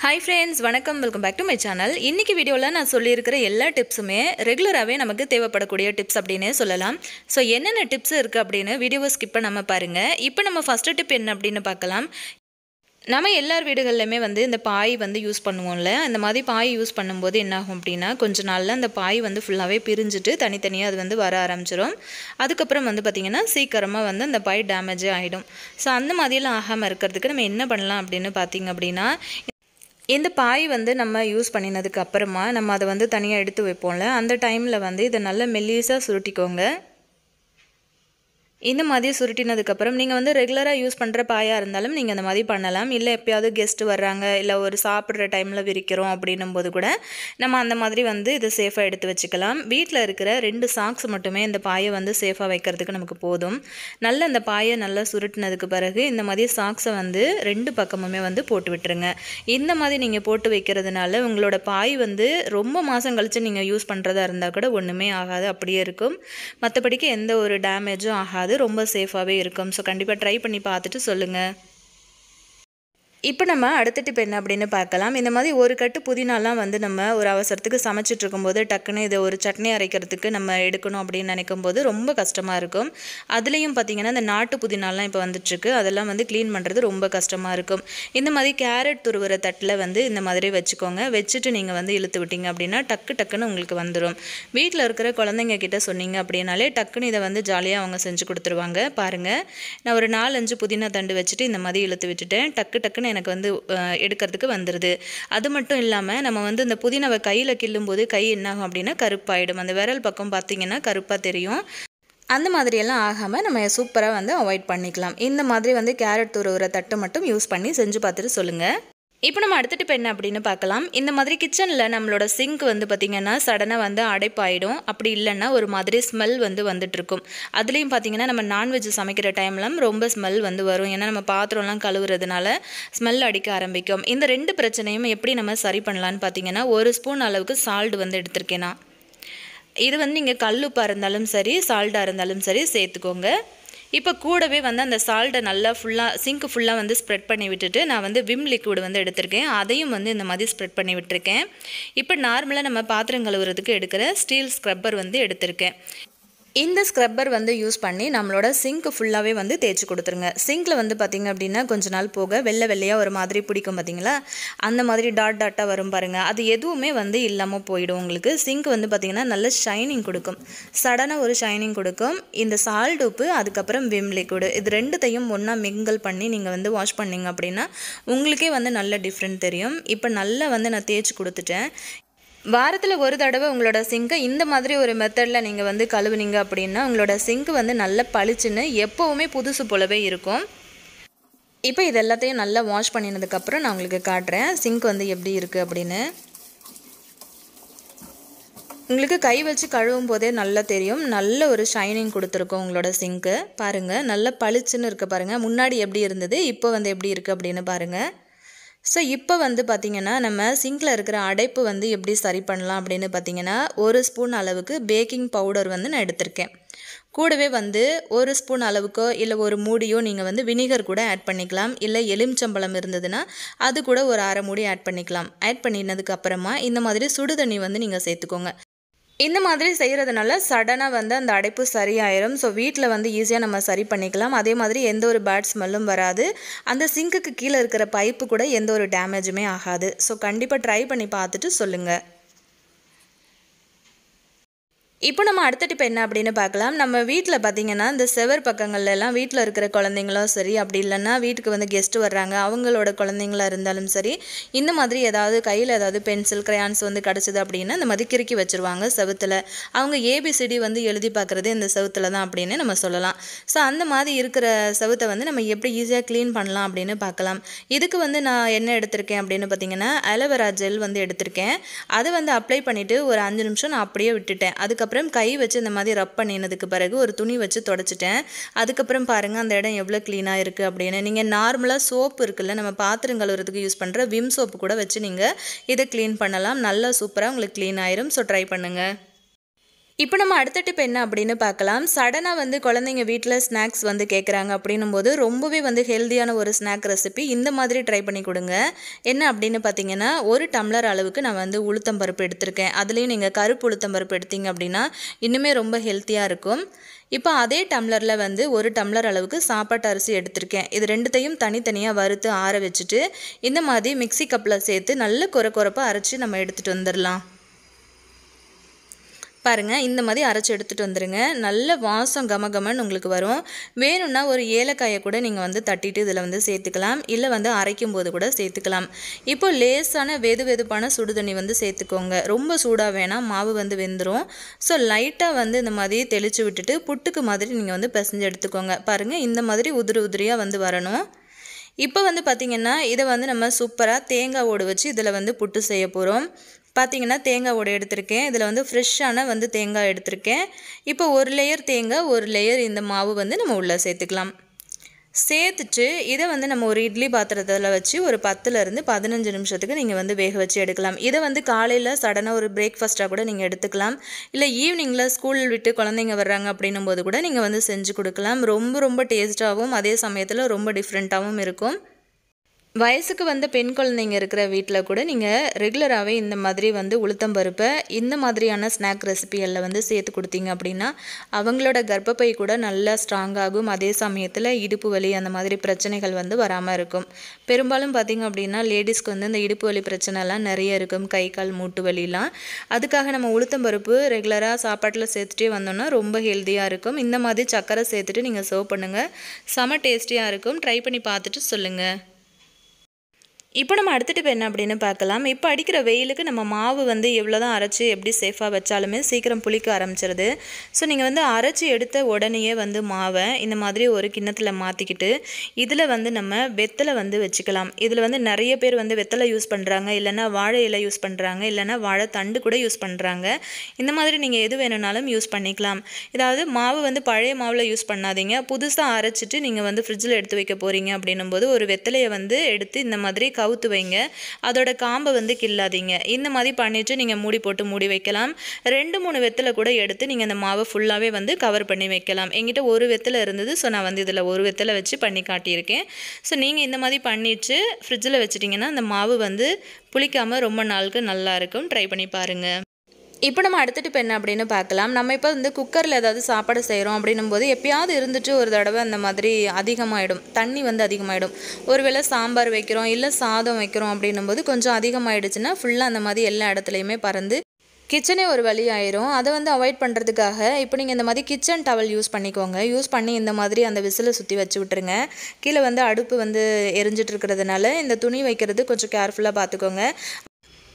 Hi friends, வணக்கம் welcome back to my channel. இன்னைக்கு வீடியோல நான் சொல்லியிருக்கிற எல்லா டிப்ஸுமே ரெகுலராவே நமக்கு தேவைப்படக்கூடிய டிப்ஸ் அப்படினே சொல்லலாம். சோ என்னென்ன டிப்ஸ் இருக்கு அப்படினு வீடியோவை ஸ்கிப் பண்ணாம பாருங்க. இப்போ நம்ம ஃபர்ஸ்ட் டிப் என்ன அப்படினு பார்க்கலாம். நம்ம எல்லார் வீடுகள்லயுமே இந்த பாய் யூஸ் பண்ணுவோம்ல. அந்த மாதிரி பாய் யூஸ் பண்ணும்போது என்ன ஆகும் அப்படினா கொஞ்ச நாள்ல அந்த பாய் ஃபுல்லாவே பிரிஞ்சிட்டு தனித்தனியா அது வர ஆரம்பிச்சிரும். அதுக்கு அப்புறம் பாத்தீங்கன்னா சீக்கிரமா அந்த பாய் டேமேஜ் ஆயிடும். சோ அந்த மாதிரி எல்லாம் ஆகாம இருக்கிறதுக்கு நம்ம என்ன பண்ணலாம் அப்படினு பாத்தீங்க அப்படினா இந்த பாய் நம்ம யூஸ் பண்ணினதுக்கு அப்புறமா நம்ம அதை தனியா எடுத்து வைப்போம்ல. அந்த டைம்ல இத நல்ல மெல்லிசா சுருட்டிக்கோங்க. இந்த மாதிரி சுருட்டினதுக்கு அப்புறம் நீங்க ரெகுலரா யூஸ் பண்ற பாயா இருந்தாலும் நீங்க அந்த மாதிரி பண்ணலாம். இல்ல எப்பயாவது கெஸ்ட் வர்றாங்க இல்ல ஒரு சாப்பிடுற டைம்ல விரிக்கிறோம் அப்படினும்போது கூட நம்ம அந்த மாதிரி இத சேஃபா எடுத்து வச்சுக்கலாம். வீட்ல இருக்கிற 2 சாக்ஸ் மட்டுமே இந்த பாயை சேஃபா வைக்கிறதுக்கு நமக்கு போதும். நல்ல அந்த பாயை நல்லா சுருட்டினதுக்கு பிறகு இந்த மாதிரி சாக்ஸை 2 பக்கமுமே போட்டு விட்டுருங்க. இந்த மாதிரி நீங்க போட்டு வைக்கிறதுனால உங்களோட பாய் ரொம்ப மாசம் கழிச்சு நீங்க யூஸ் பண்றதா இருந்தா கூட ஒண்ணுமே ஆகாது, அப்படியே இருக்கும். மத்தபடிக்கு எந்த ஒரு டேமேஜும் ஆகாது, ரொம்ப சேஃபாவே இருக்கும். சோ கண்டிப்பா ட்ரை பண்ணி பார்த்துட்டு சொல்லுங்க. இப்போ நம்ம அடுத்த டிப் என்ன அப்படினு பார்க்கலாம். இந்த மாதிரி ஒரு கட்டு புதினாலாம் நம்ம ஒரு அவசரத்துக்கு சமைச்சிட்டு இருக்கும்போது டக்குன்னு இத ஒரு சட்னி அரைக்கிறதுக்கு நம்ம எடுக்கணும் அப்படினு நினைக்கும்போது ரொம்ப கஷ்டமா இருக்கும். அதுலயும் பாத்தீங்கன்னா இந்த நாட்டு புதினாலாம் இப்போ வந்துட்டு இருக்கு. அதெல்லாம் க்ளீன் பண்றது ரொம்ப கஷ்டமா இருக்கும். இந்த மாதிரி கேரட் துருவுற தட்டுல இந்த மாதிரி வச்சுக்கோங்க. வச்சிட்டு நீங்க இழுத்து விட்டீங்க அப்படினா டக்குன்னு உங்களுக்கு வந்துரும். வீட்ல இருக்கிற குழந்தைங்க கிட்ட சொன்னீங்க அப்படினாலே டக்குன்னு இத ஜாலியா அவங்க செஞ்சு கொடுத்துருவாங்க. பாருங்க, நான் ஒரு 4-5 புதினா தண்டு வச்சிட்டு இந்த மாதிரி இழுத்து விட்டுட்டேன். டக்குன்னு எனக்கு எடுக்கிறதுக்கு வந்துருது. அது மட்டும் இல்லாம நம்ம இந்த புதினாவை கையில கிள்ளும்போது கை என்ன ஆகும் அப்படினா கருப்பாயிடும். அந்த விரல் பக்கம் பாத்தீங்கன்னா கருப்பா தெரியும். அந்த மாதிரி எல்லாம் ஆகாம நம்ம சூப்பரா அவாய்ட் பண்ணிக்கலாம். இந்த மாதிரி கேரட் துருவுற தட்டு மட்டும் யூஸ் பண்ணி செஞ்சு பார்த்துட்டு சொல்லுங்க. இப்போ நம்ம அடுத்த டிப் என்ன அப்படினு பார்க்கலாம். இந்த மாதிரி கிச்சன்ல நம்மளோட சிங்க் பாத்தீங்கன்னா சடனா அடைப்பாயிடும். அப்படி இல்லைன்னா ஒரு மாதிரி ஸ்மெல் வந்துட்டு இருக்கும். அதுலயும் பாத்தீங்கன்னா நம்ம நான்வெஜ் சமைக்கிற டைம்ல ரொம்ப ஸ்மெல் வரும். ஏன்னா நம்ம பாத்திரம்லாம் கழுவுறதுனால ஸ்மெல் அடிக்க ஆரம்பிக்கும். இந்த 2 பிரச்சனையும் எப்படி நம்ம சரி பண்ணலாம்னு பாத்தீங்கன்னா 1 ஸ்பூன் அளவுக்கு சால்ட் எடுத்திருக்கேன் நான். இது நீங்க கல்லுப்பா இருந்தாலும் சரி சால்ட்டா இருந்தாலும் சரி சேர்த்துக்கோங்க. இப்போ கூடவே அந்த சால்ட்டை நல்லா சிங்க் ஃபுல்லா ஸ்ப்ரெட் பண்ணி விட்டுட்டு நான் விம் லிக்விட் எடுத்திருக்கேன். அதையும் இந்த மாதிரி ஸ்ப்ரெட் பண்ணி விட்டுருக்கேன். இப்போ நார்மலா நம்ம பாத்திரம் கழுவுறதுக்கு எடுக்கிற ஸ்டீல் ஸ்க்ரப்பர் எடுத்திருக்கேன். இந்த ஸ்க்ரப்பர் யூஸ் பண்ணி நம்மளோட சிங்க் ஃபுல்லாவே தேய்ச்சி கொடுத்துருங்க. சிங்க்ல பாத்தீங்க அப்படின்னா கொஞ்ச நாள் போக வெள்ளையா ஒரு மாதிரி பிடிக்கும் பாத்தீங்களா, அந்த மாதிரி டாட்டா வரும் பாருங்க. அது எதுவுமே இல்லாம போயிடும். உங்களுக்கு சிங்க் பாத்தீங்கன்னா நல்ல ஷைனிங் கொடுக்கும். சடனா ஒரு ஷைனிங் கொடுக்கும். இந்த சால்ட் உப்பு அதுக்கப்புறம் விம் லிக்விட் இது ரெண்டுத்தையும் ஒண்ணா மிங்கிள் பண்ணி நீங்க வாஷ் பண்ணீங்க அப்படின்னா உங்களுக்கே நல்ல டிஃப்ரெண்ட் தெரியும். இப்போ நல்லா நான் தேய்ச்சி கொடுத்துட்டேன். வாரத்துல ஒரு தடவை உங்களோட சிங்கை இந்த மாதிரி ஒரு மெத்தட்ல நீங்க கழுவுனீங்க அப்படின்னா உங்களோட சிங்க் நல்ல பளிச்சுன்னு எப்பவுமே புதுசு போலவே இருக்கும். இப்போ இது எல்லாத்தையும் நல்லா வாஷ் பண்ணினதுக்கு அப்புறம் நான் உங்களுக்கு காட்டுறேன் சிங்க் எப்படி இருக்கு அப்படின்னு. உங்களுக்கு கை வச்சு கழுவும் போதே நல்லா தெரியும். நல்ல ஒரு ஷைனிங் கொடுத்துருக்கும் உங்களோட சிங்க்கு. பாருங்க, நல்ல பளிச்சுன்னு இருக்கு பாருங்க. முன்னாடி எப்படி இருந்தது இப்போ எப்படி இருக்கு அப்படின்னு பாருங்க. ஸோ இப்போ பார்த்தீங்கன்னா நம்ம சிங்கில் இருக்கிற அடைப்பு எப்படி சரி பண்ணலாம் அப்படின்னு பார்த்தீங்கன்னா 1 ஸ்பூன் அளவுக்கு பேக்கிங் பவுடர் நான் எடுத்திருக்கேன். கூடவே 1 ஸ்பூன் அளவுக்கோ இல்லை ஒரு மூடியோ நீங்கள் வினிகர் கூட ஆட் பண்ணிக்கலாம். இல்லை எலுமிச்சம்பழம் இருந்ததுன்னா அது கூட ஒரு அரை மூடி ஆட் பண்ணிக்கலாம். ஆட் பண்ணினதுக்கு அப்புறமா இந்த மாதிரி சுடு தண்ணி நீங்கள் சேர்த்துக்கோங்க. இந்த மாதிரி செய்கிறதுனால சடனாக அந்த அடைப்பு சரியாயிரும். ஸோ வீட்டில் ஈஸியாக நம்ம சரி பண்ணிக்கலாம். அதே மாதிரி எந்த ஒரு பேட் ஸ்மெல்லும் வராது. அந்த சிங்க்குக்கு கீழே இருக்கிற பைப்பு கூட எந்த ஒரு டேமேஜுமே ஆகாது. ஸோ கண்டிப்பாக ட்ரை பண்ணி பார்த்துட்டு சொல்லுங்கள். இப்போ நம்ம அடுத்த டிப் என்ன அப்படின்னு பார்க்கலாம். நம்ம வீட்டில் பார்த்தீங்கன்னா இந்த செவர் பக்கங்கள்லாம் வீட்டில் இருக்கிற குழந்தைங்களும் சரி, அப்படி இல்லைன்னா வீட்டுக்கு கெஸ்ட் வர்றாங்க அவங்களோட குழந்தைங்களா இருந்தாலும் சரி, இந்த மாதிரி ஏதாவது கையில் ஏதாவது பென்சில் கிரையான்ஸ் கிடச்சிது அப்படின்னா இந்த மாதிரி கிறுக்கி வச்சுருவாங்க செவுத்தில். அவங்க ஏபிசிடி எழுதி பார்க்குறது இந்த செவுத்தில் தான் அப்படின்னு நம்ம சொல்லலாம். ஸோ அந்த மாதிரி இருக்கிற செவுத்தை நம்ம எப்படி ஈஸியாக க்ளீன் பண்ணலாம் அப்படின்னு பார்க்கலாம். இதுக்கு நான் என்ன எடுத்திருக்கேன் அப்படின்னு பார்த்தீங்கன்னா அலோவேரா ஜெல் எடுத்திருக்கேன். அதை அப்ளை பண்ணிவிட்டு ஒரு 5 நிமிஷம் நான் அப்படியே விட்டுட்டேன். அதுக்கப்புறம் கை வச்சு இந்த மாதிரி ரப் பண்ணினதுக்கு பிறகு ஒரு துணி வச்சு தொடச்சிட்டேன். அதுக்கப்புறம் பாருங்க அந்த இடம் எவ்வளோ க்ளீனாக இருக்குது அப்படின்னு. நீங்கள் நார்மலாக சோப்பு இருக்குல்ல, நம்ம பாத்திரம் கழுவுறதுக்கு யூஸ் பண்ணுற விம் சோப்பு கூட வச்சு நீங்கள் இதை க்ளீன் பண்ணலாம். நல்லா சூப்பராக உங்களுக்கு க்ளீன் ஆயிரும். ஸோ ட்ரை பண்ணுங்கள். இப்போ நம்ம அடுத்த டிப் என்ன அப்படின்னு பார்க்கலாம். சடனாக வந்து குழந்தைங்க வீட்டில் ஸ்நாக்ஸ் வந்து கேட்குறாங்க அப்படின்னும்போது ரொம்பவே வந்து ஹெல்தியான ஒரு ஸ்நாக் ரெசிபி இந்த மாதிரி ட்ரை பண்ணி கொடுங்க. என்ன அப்படின்னு பார்த்தீங்கன்னா, 1 டம்ளர் அளவுக்கு நான் வந்து உளுத்தம்பருப்பு எடுத்திருக்கேன். அதுலேயும் நீங்கள் கருப்பு உளுத்தம்பருப்பு எடுத்தீங்க அப்படின்னா இன்னுமே ரொம்ப ஹெல்த்தியாக இருக்கும். இப்போ அதே டம்ளரில் வந்து 1 டம்ளர் அளவுக்கு சாப்பாட்டு அரிசி எடுத்திருக்கேன். இது ரெண்டுத்தையும் தனித்தனியாக வறுத்து ஆற வச்சுட்டு இந்த மாதிரி மிக்ஸி கப்பில் சேர்த்து நல்ல கொரப்பாக அரைச்சி நம்ம எடுத்துகிட்டு வந்துடலாம். பாருங்கள், இந்த மாதிரி அரைச்சி எடுத்துகிட்டு வந்துடுங்க. நல்ல வாசம் கமகமன்னு உங்களுக்கு வரும். வேணும்னா ஒரு ஏலக்காயை கூட நீங்கள் வந்து தட்டிட்டு இதில் வந்து சேர்த்துக்கலாம். இல்லை வந்து அரைக்கும் போது கூட சேர்த்துக்கலாம். இப்போ லேசான வெதுவெதுப்பான சுடுதண்ணி வந்து சேர்த்துக்கோங்க. ரொம்ப சூடாக வேணாம், மாவு வந்து வெந்துடும். ஸோ லைட்டாக வந்து இந்த மாதிரி தெளித்து விட்டுட்டு புட்டுக்கு மாதிரி நீங்கள் வந்து பிசைஞ்சு எடுத்துக்கோங்க. பாருங்கள், இந்த மாதிரி உதிரியாக வந்து வரணும். இப்போ வந்து பார்த்திங்கன்னா இதை வந்து நம்ம சூப்பராக தேங்காய் ஓடு வச்சு இதில் வந்து புட்டு செய்ய போகிறோம். பார்த்திங்கன்னா தேங்காய் ஓடு எடுத்திருக்கேன். இதில் வந்து ஃப்ரெஷ்ஷான வந்து தேங்காய் எடுத்திருக்கேன். இப்போ 1 லேயர் தேங்காய், 1 லேயர் இந்த மாவு வந்து நம்ம உள்ளே சேர்த்துக்கலாம். சேர்த்துட்டு இதை வந்து நம்ம ஒரு இட்லி பாத்திரத்தில் வச்சு ஒரு 10லேருந்து 15 நிமிஷத்துக்கு நீங்கள் வந்து வேக வச்சு எடுக்கலாம். இதை வந்து காலையில் சடனாக ஒரு பிரேக்ஃபாஸ்ட்டாக கூட நீங்கள் எடுத்துக்கலாம். இல்லை ஈவினிங்கில் ஸ்கூல் விட்டு குழந்தைங்க வர்றாங்க அப்படின்னும் போது கூட நீங்கள் வந்து செஞ்சு கொடுக்கலாம். ரொம்ப டேஸ்ட்டாகவும் அதே சமயத்தில் ரொம்ப டிஃப்ரெண்ட்டாகவும் இருக்கும். வயசுக்கு வந்த பெண் குழந்தைங்க இருக்கிற வீட்டில் கூட நீங்கள் ரெகுலராகவே இந்த மாதிரி வந்து உளுத்தம்பருப்பை இந்த மாதிரியான ஸ்நாக் ரெசிபிகளில் வந்து சேர்த்து கொடுத்தீங்க அப்படின்னா அவங்களோட கர்ப்பப்பை கூட நல்லா ஸ்ட்ராங்காகும். அதே சமயத்தில் இடுப்பு வலி அந்த மாதிரி பிரச்சனைகள் வந்து வராமல் இருக்கும். பெரும்பாலும் பார்த்திங்க அப்படின்னா லேடிஸ்க்கு வந்து இந்த இடுப்பு வலி பிரச்சனைலாம் நிறைய இருக்கும், கை கால் மூட்டு வலிலாம். அதுக்காக நம்ம உளுத்தம்பருப்பு ரெகுலராக சாப்பாட்டில் சேர்த்துட்டே வந்தோம்னா ரொம்ப ஹெல்த்தியாக இருக்கும். இந்த மாதிரி சர்க்கரை சேர்த்துட்டு நீங்கள் சர்வ் பண்ணுங்கள், செம டேஸ்டியாக இருக்கும். ட்ரை பண்ணி பார்த்துட்டு சொல்லுங்கள். இப்போ நம்ம அடுத்த டிப் என்ன அப்படின்னு பார்க்கலாம். இப்போ அடிக்கிற வெயிலுக்கு நம்ம மாவு வந்து எவ்வளோ தான் அரைச்சி எப்படி சேஃபாக வச்சாலுமே சீக்கிரம் புளிக்க ஆரம்பிச்சிருது. ஸோ நீங்கள் வந்து அரைச்சி எடுத்த உடனேயே வந்து மாவை இந்த மாதிரி ஒரு கிண்ணத்தில் மாற்றிக்கிட்டு இதில் வந்து நம்ம வெத்தலை வந்து வச்சுக்கலாம். இதில் வந்து நிறைய பேர் வந்து வெத்தலை யூஸ் பண்ணுறாங்க, இல்லைனா வாழை இலை யூஸ் பண்ணுறாங்க, இல்லைனா வாழை தண்டு கூட யூஸ் பண்ணுறாங்க. இந்த மாதிரி நீங்கள் எது வேணும்னாலும் யூஸ் பண்ணிக்கலாம். இதாவது மாவு வந்து பழைய மாவில் யூஸ் பண்ணாதீங்க. புதுசாக அரைச்சிட்டு நீங்கள் வந்து ஃப்ரிட்ஜில் எடுத்து வைக்க போகிறீங்க அப்படின்னும் போது ஒரு வெத்தலையை வந்து எடுத்து இந்த மாதிரி கவுத்து வைங்க. அதோட காம்பை வந்து கில்லாதீங்க. இந்த மாதிரி பண்ணிவிட்டு நீங்கள் மூடி போட்டு மூடி வைக்கலாம். 2-3 வெத்தலை கூட எடுத்து நீங்கள் அந்த மாவை ஃபுல்லாகவே வந்து கவர் பண்ணி வைக்கலாம். என்கிட்ட ஒரு வெத்தலை இருந்தது, ஸோ நான் வந்து இதில் ஒரு வெத்தலை வச்சு பண்ணி காட்டியிருக்கேன். ஸோ நீங்கள் இந்த மாதிரி பண்ணிவிட்டு ஃப்ரிட்ஜில் வச்சிட்டிங்கன்னா அந்த மாவு வந்து புளிக்காமல் ரொம்ப நாளுக்கு நல்லாயிருக்கும். ட்ரை பண்ணி பாருங்கள். இப்போ நம்ம அடுத்த டிப் என்ன அப்படின்னு பார்க்கலாம். நம்ம இப்போ வந்து குக்கரில் ஏதாவது சாப்பாடு செய்கிறோம் அப்படின்னும் போது எப்பயாவது இருந்துட்டு ஒரு தடவை அந்த மாதிரி அதிகமாகிடும், தண்ணி வந்து அதிகமாகிடும். ஒருவேளை சாம்பார் வைக்கிறோம் இல்லை சாதம் வைக்கிறோம் அப்படின்னும் போது கொஞ்சம் அதிகமாகிடுச்சுன்னா ஃபுல்லாக அந்த மாதிரி எல்லா இடத்துலையுமே பறந்து கிச்சனே ஒரு வழி ஆயிரும். அதை வந்து அவாய்ட் பண்ணுறதுக்காக இப்போ நீங்கள் இந்த மாதிரி கிச்சன் டவல் யூஸ் பண்ணிக்கோங்க. யூஸ் பண்ணி இந்த மாதிரி அந்த விசிலை சுற்றி வச்சு விட்டுருங்க. கீழே வந்து அடுப்பு வந்து எரிஞ்சிட்டு இருக்கிறதுனால இந்த துணி வைக்கிறது கொஞ்சம் கேர்ஃபுல்லாக பார்த்துக்கோங்க.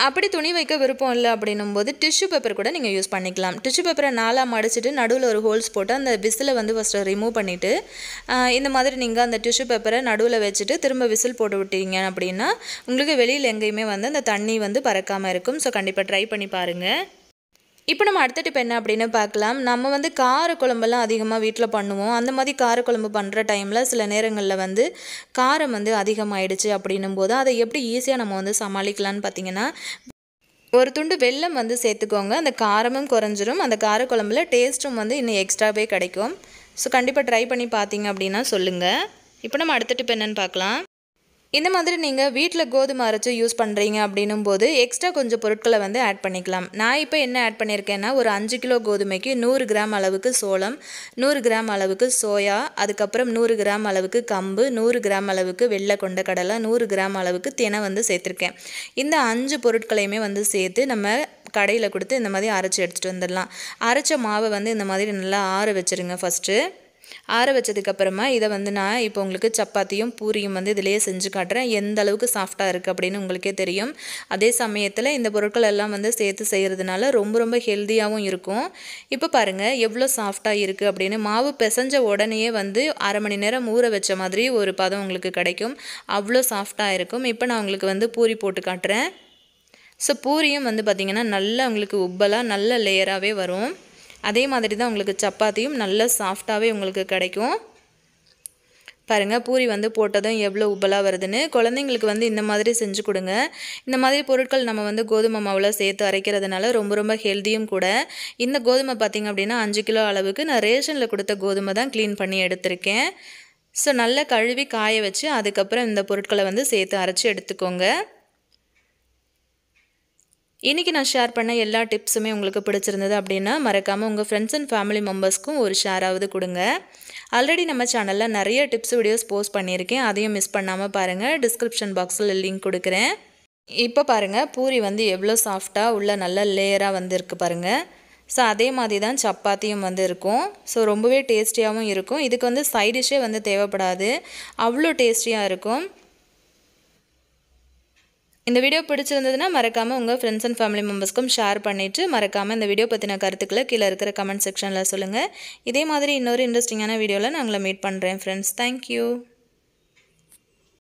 அப்படி துணி வைக்க விருப்பம் இல்லை அப்படின்னும் போது டிஷ்யூ பேப்பர் கூட நீங்கள் யூஸ் பண்ணிக்கலாம். டிஷ்யூ பேப்பரை 4ஆக மடிச்சிட்டு நடுவில் ஒரு ஹோல்ஸ் போட்டு அந்த விசிலை வந்து ஃபஸ்ட்டு ரிமூவ் பண்ணிவிட்டு இந்த மாதிரி நீங்கள் அந்த டிஷ்யூ பேப்பரை நடுவில் வச்சுட்டு திரும்ப விசில் போட்டு விட்டீங்க அப்படின்னா உங்களுக்கு வெளியில் எங்கேயுமே வந்து அந்த தண்ணி வந்து பறக்காமல் இருக்கும். ஸோ கண்டிப்பாக ட்ரை பண்ணி பாருங்கள். இப்போ நம்ம அடுத்த டிப் என்ன அப்படின்னு பார்க்கலாம். நம்ம வந்து காரக்குழம்பெல்லாம் அதிகமாக வீட்டில் பண்ணுவோம். அந்த மாதிரி காரக்குழம்பு பண்ணுற டைமில் சில நேரங்களில் வந்து காரம் வந்து அதிகமாகிடுச்சு அப்படின்னும் போது அதை எப்படி ஈஸியாக நம்ம வந்து சமாளிக்கலான்னு பார்த்தீங்கன்னா, ஒரு துண்டு வெல்லம் வந்து சேர்த்துக்கோங்க. அந்த காரமும் குறைஞ்சிரும், அந்த காரக்குழம்புல டேஸ்ட்டும் வந்து இன்னும் எக்ஸ்ட்ராவே கிடைக்கும். ஸோ கண்டிப்பாக ட்ரை பண்ணி பார்த்தீங்க அப்படின்னா சொல்லுங்கள். இப்போ நம்ம அடுத்த டிப் என்னென்னு பார்க்கலாம். இந்த மாதிரி நீங்கள் வீட்டில் கோதுமை அரைச்சி யூஸ் பண்ணுறீங்க அப்படின்னும் போது எக்ஸ்ட்ரா கொஞ்சம் பொருட்களை வந்து ஆட் பண்ணிக்கலாம். நான் இப்போ என்ன ஆட் பண்ணியிருக்கேன்னா ஒரு 5 கிலோ கோதுமைக்கு 100 கிராம் அளவுக்கு சோளம், 100 கிராம் அளவுக்கு சோயா, அதுக்கப்புறம் 100 கிராம் அளவுக்கு கம்பு, 100 கிராம் அளவுக்கு வெள்ளை கொண்டக்கடலை, 100 கிராம் அளவுக்கு தினை வந்து சேர்த்துருக்கேன். இந்த 5 பொருட்களையுமே வந்து சேர்த்து நம்ம கடையில் கொடுத்து இந்த மாதிரி அரைச்சி எடுத்துகிட்டு வந்துடலாம். அரைச்ச மாவை வந்து இந்த மாதிரி நல்லா ஆற வச்சுருங்க. ஃபஸ்ட்டு ஆற வச்சதுக்கப்புறமா இதை வந்து நான் இப்போ உங்களுக்கு சப்பாத்தியும் பூரியும் வந்து இதிலேயே செஞ்சு காட்டுறேன். எந்த அளவுக்கு சாஃப்டாக இருக்குது அப்படின்னு உங்களுக்கே தெரியும். அதே சமயத்தில் இந்த பொருட்கள் எல்லாம் வந்து சேர்த்து செய்கிறதுனால ரொம்ப ஹெல்த்தியாகவும் இருக்கும். இப்போ பாருங்கள் எவ்வளோ சாஃப்டாக இருக்குது அப்படின்னு. மாவு பிசைஞ்ச உடனேயே வந்து அரை மணி நேரம் ஊற வச்ச மாதிரி ஒரு பதம் உங்களுக்கு கிடைக்கும். அவ்வளோ சாஃப்டாக இருக்கும். இப்போ நான் உங்களுக்கு வந்து பூரி போட்டு காட்டுறேன். ஸோ பூரியும் வந்து பார்த்திங்கன்னா நல்லா உங்களுக்கு உப்பலாக நல்ல லேயராகவே வரும். அதே மாதிரி தான் உங்களுக்கு சப்பாத்தியும் நல்ல சாஃப்டாகவே உங்களுக்கு கிடைக்கும். பாருங்கள் பூரி வந்து போட்டதும் எவ்வளோ உப்பலாக வருதுன்னு. குழந்தைங்களுக்கு வந்து இந்த மாதிரி செஞ்சு கொடுங்க. இந்த மாதிரி பொருட்கள் நம்ம வந்து கோதுமை மாவில் சேர்த்து அரைக்கிறதுனால ரொம்ப ரொம்ப ஹெல்த்தியும் கூட. இந்த கோதுமை பார்த்திங்க அப்படின்னா 5 கிலோ அளவுக்கு நான் ரேஷனில் கொடுத்த கோதுமை தான் க்ளீன் பண்ணி எடுத்திருக்கேன். ஸோ நல்லா கழுவி காய வச்சு அதுக்கப்புறம் இந்த பொருட்களை வந்து சேர்த்து அரைச்சி எடுத்துக்கோங்க. இன்றைக்கி நான் ஷேர் பண்ண எல்லா டிப்ஸுமே உங்களுக்கு பிடிச்சிருந்தது அப்படின்னா மறக்காமல் உங்கள் ஃப்ரெண்ட்ஸ் அண்ட் ஃபேமிலி மெம்பர்ஸ்க்கும் ஒரு ஷேராவது கொடுங்க. ஆல்ரெடி நம்ம சேனலில் நிறைய டிப்ஸ் வீடியோஸ் போஸ்ட் பண்ணியிருக்கேன். அதையும் மிஸ் பண்ணாமல் பாருங்கள். டிஸ்கிரிப்ஷன் பாக்ஸில் லிங்க் கொடுக்குறேன். இப்போ பாருங்கள் பூரி வந்து எவ்வளோ சாஃப்டாக உள்ள நல்ல லேயராக வந்துருக்கு பாருங்கள். ஸோ அதே மாதிரி தான் சப்பாத்தியும் வந்து இருக்கும். ஸோ ரொம்பவே டேஸ்டியாகவும் இருக்கும். இதுக்கு வந்து சைட் டிஷ்ஷே வந்து தேவைப்படாது, அவ்வளோ டேஸ்டியாக இருக்கும். இந்த வீடியோ பிடிச்சிருந்ததுன்னா மறக்காமல் உங்கள் ஃப்ரெண்ட்ஸ் அண்ட் ஃபேமிலி மெம்பர்ஸ்க்கும் ஷேர் பண்ணிவிட்டு மறக்காமல் இந்த வீடியோ பற்றின கருத்துக்களை கீழே இருக்கிற கமெண்ட் செக்ஷனில் சொல்லுங்கள். இதே மாதிரி இன்னொரு இன்ட்ரெஸ்டிங்கான வீடியோவில் நான் உங்களை மீட் பண்ணுறேன் ஃப்ரெண்ட்ஸ். தேங்க்யூ.